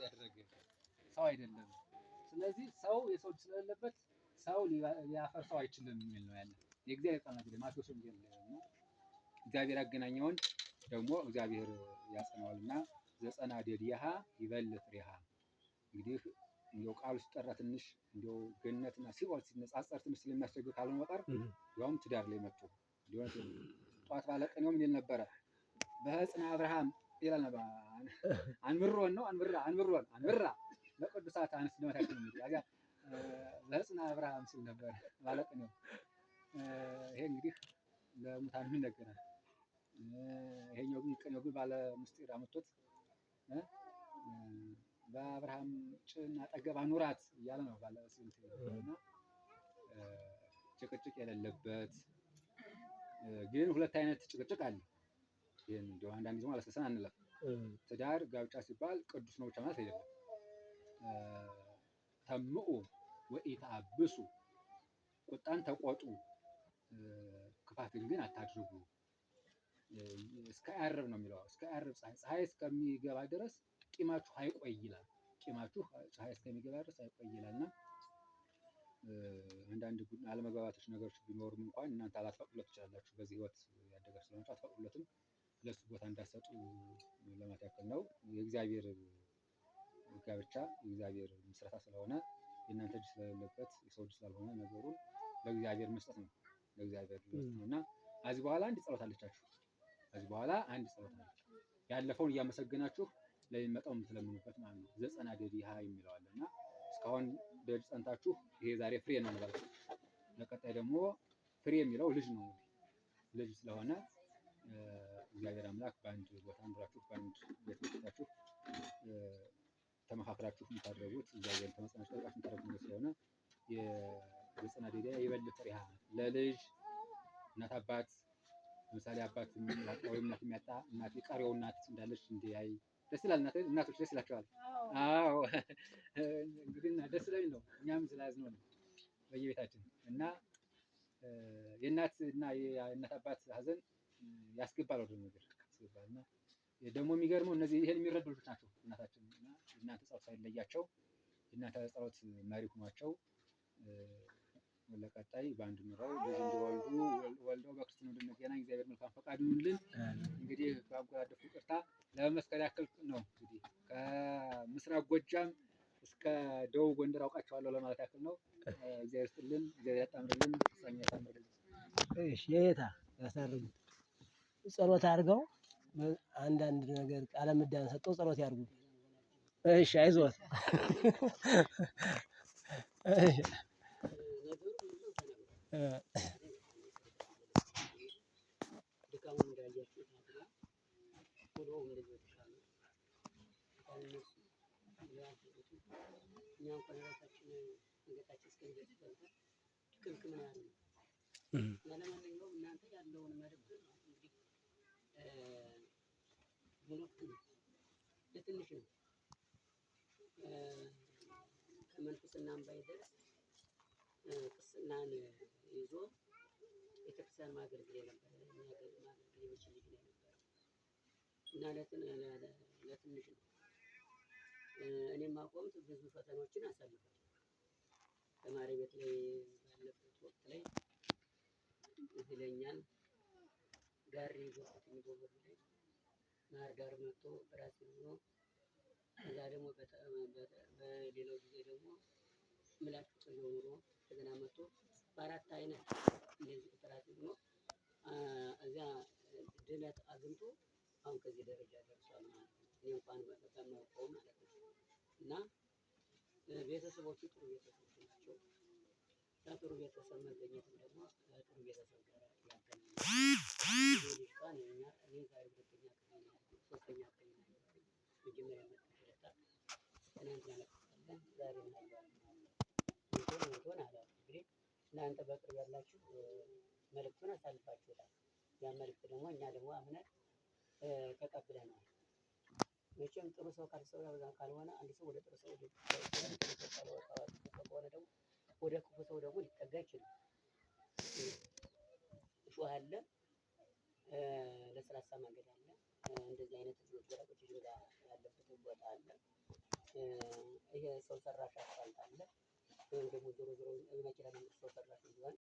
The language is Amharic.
ያደረገ ሰው አይደለም። ስለዚህ ሰው የሰው ልጅ ስለሌለበት ሰው ሊያፈርሰው አይችልም የሚል ነው ያለ የእግዚአብሔር ቃል ነው። ማቴዎስ ወንጌል ነው። እግዚአብሔር ያገናኘውን ደግሞ እግዚአብሔር ያጸናዋልና ዘጸና ዴዲሃ ይበል ፍሬሃ። እንግዲህ እንደው ቃሉ ሲጠራ ትንሽ እንደው ገነትና ሲኦል ሲነጻጸር ትንሽ ስለሚያስቸግር ካልሆነ በቀር ያውም ትዳር ላይ መጥቶ ሊሆን ጧት ባለቀኔው ምን ይል ነበረ? በሕፅነ አብርሃም ይላል ነበር። አንብሮን ነው አንብራ ለቅዱሳት አንስት ለማታችን ነው ያጋ በሕፅነ አብርሃም ሲል ነበር ባለቀኔው። ይሄ እንግዲህ ለሙታን ምን ነገራል? ይሄኛው ግን ቀኔው ግን ባለ ምስጢር አመጥቶት በአብርሃም ጭን አጠገብ አኑራት እያለ ነው ባለ ስንት እና ጭቅጭቅ የሌለበት ግን ሁለት አይነት ጭቅጭቅ አለ። ይሄን እንደው አንዳንድ ጊዜ አለሰሰን አንለፍ። ትዳር ጋብቻ ሲባል ቅዱስ ነው ብቻ ማለት አይደለም። ተምኡ ወኢታብሱ ቁጣን ተቆጡ ክፋትን ግን አታድርጉ። እስከ ዓርብ ነው የሚለው እስከ ዓርብ ፀሐይ እስከሚገባ ድረስ ቂማችሁ አይቆይ ይላል። ቂማችሁ ፀሐይ እስከሚገባ ድረስ አይቆይ ይላልና አንዳንድ አለመግባባቶች ነገሮች ቢኖሩም እንኳን እናንተ አላትፈቅዱለት ትችላላችሁ። በዚህ ህይወት ያደጋችሁ ስለሆናችሁ አትፈቅዱለትም። ለሱ ቦታ እንዳትሰጡ ለማለት ያክል ነው። የእግዚአብሔር ጋብቻ የእግዚአብሔር ምስረታ ስለሆነ የእናንተ እጅ ስለሌለበት የሰው እጅ ስላልሆነ ነገሩን ለእግዚአብሔር መስጠት ነው። ለእግዚአብሔር መስጠት ነውና ከዚህ በኋላ አንድ ጸሎት አለቻችሁ። ከዚህ በኋላ አንድ ጸሎት አለች። ያለፈውን እያመሰገናችሁ ለሚመጣው የምትለምኑበት ማለት ነው። ዘጸና ዴዲሃ የሚለው አለና እስካሁን ደጅ ጸንታችሁ ይሄ ዛሬ ፍሬ ነው ማለት ነው። ለቀጣይ ደግሞ ፍሬ የሚለው ልጅ ነው። ልጅ ስለሆነ እግዚአብሔር አምላክ በአንድ ቦታ ኑራችሁ በአንድ ቤት ወጣችሁ ተመካክራችሁ የምታደርጉት እግዚአብሔር ተመጽናችሁ ጠይቃችሁ የምታደርጉት ስለሆነ የዘጸና ዴዲሃ ይበል ፍሬሃ ለልጅ እናት አባት ለምሳሌ አባት ወይም እናት የሚያጣ እናት የቀሪው እናት እንዳለች እንዲያይ ደስ ይላል። እናቶች ደስ ይላቸዋል። አዎ እንግዲህ ደስ ስለሚል ነው እኛም ስላዝነው ነው በየቤታችን እና የእናት እና የእናት አባት ሀዘን ያስገባል ወደ ነገር ያስገባል። እና ደግሞ የሚገርመው እነዚህ ይሄን የሚረዱ ልጆች ናቸው። እናታችን እና እናንተ ጸሎት ሳይለያቸው እናንተ ጸሎት መሪ ሆኗቸው ለቀጣይ በአንድ ኑረው ልጅ እንዲወልዱ ወልደው በክርስትና እንድንገናኝ እግዚአብሔር መልካም ፈቃድ ይሁንልን። እንግዲህ ባንጎራደፉ ይቅርታ ለመመስከር ያክል ነው። እንግዲህ ከምስራቅ ጎጃም እስከ ደቡብ ጎንደር አውቃቸዋለሁ ለማለት ያክል ነው። እግዚአብሔር ይስጥልን፣ እግዚአብሔር ያጣምርልን፣ ፍጻሜ ያሳምርልን። እሺ የታ ያሳርጉት ጸሎት አድርገው አንዳንድ ነገር ቃለ ምዕዳን ሰጠው ጸሎት ያድርጉ። እሺ አይዞህ እሺ ድካሙን እንዳያችሁት ነው። ሁሉም እንደዚህ ተሻለ እኛ እንኳን ራሳችን አንገታችን እስከሚደርስ ደርሰን ድክምክም ነው ያለው። ለማንኛውም እናንተ ያለውን መልዕክት እንግዲህ መልዕክቱ ለትንሽ ነው። ከመንኩስናም ባይደርስ ቅስናን ይዞ ቤተክርስቲያን ማገልገል የነበረ ማገልገል የሚችል ልጅ ነው የነበረው እና ለትንሽ ነው። እኔም አቆምት ብዙ ፈተናዎችን አሳልፏል። ተማሪ ቤት ላይ ባለበት ወቅት ላይ ይለኛል ጋሪ ይዞት የሚጎበሩ ላይ ባህር ዳር መጥቶ ራሴ ሆኖ እዛ ደግሞ በሌላው ጊዜ ደግሞ ምላጭ ጥሎ ሆኖ እንደገና መጥቶ በአራት አይነት እንደዚህ ኦፕራሲቭ ሆኖ እዚያ ድነት አግኝቶ አሁን ከዚህ ደረጃ ደርሷል ማለት ነው። እኔ እንኳን በማውቀው ማለት ነው። እና ቤተሰቦቹ ጥሩ ቤተሰቦች ናቸው። ጥሩ ቤተሰብ መገኘትም ደግሞ ጥሩ ቤተሰብ ጋር ያገናኛል። ልጅቷን እኔ ዛሬ ሁለተኛ ቀን ነው ያልኩት፣ ሶስተኛ ቀን ነው ያልኩት። መጀመሪያ መጣ ትናንት ያለቀሰልን ዛሬ ነው ያለው ሆነ አላውቅም። እንግዲህ እናንተ በቅርብ ያላችሁ መልዕክቱን አሳልፋችሁታል። ያ መልዕክት ደግሞ እኛ ደግሞ አምነን ተቀብለናል። መቼም ጥሩ ሰው ካልሆነ አንድ ሰው ወደ ጥሩ ሰው ከሆነ ደግሞ ወደ ክፉ ሰው ደግሞ ሊጠጋ ይችላል። እሾህ አለ፣ ለስላሳ መንገድ አለ። እንደዚህ አይነት ወረቀቶች ያለበት ቦታ አለ። ይሄ ሰው ሰራሽ አስፋልት አለ ወይም ደግሞ ዞሮ ዞሮ የመኪና መንገድ ሰው ሰራሽ ይሆናል።